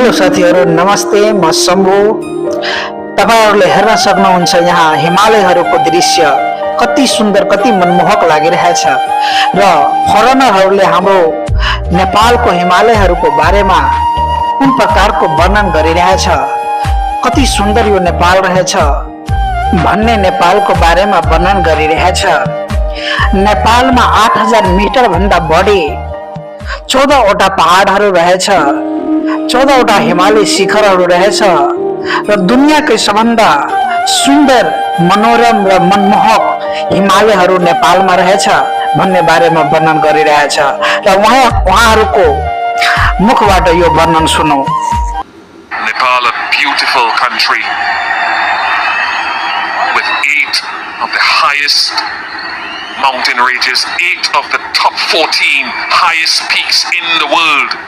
Hello साथीहरू नमस्ते म शम्भु तपाईहरुले हेर्न सक्नुहुन्छ यहाँ हिमालयहरूको दृश्य कति सुन्दर कति मनमोहक लागिरहेछ र फरेनरहरूले हाम्रो नेपालको हिमालयहरूको बारेमा कुन प्रकारको वर्णन गरिरहेछ कति सुन्दर यो नेपाल रहेछ भन्ने नेपालको बारेमा वर्णन गरिरहेछ। नेपालमा 8000 मिटर भन्दा बढी 14 वटा पहाडहरू रहेछ, 14 वटा हिमाली शिखरहरू रहेछ र दुनियाँकै सबभन्दा सुन्दर मनोरम र मनमोहक हिमालयहरू नेपालमा रहेछ भन्ने बारेमा वर्णन गरिरहेछ र उहाँहरूको मुखबाट यो वर्णन सुनौ। Nepal, a beautiful country with 8 of the highest mountain ranges, 8 of the top 14 highest peaks in the world.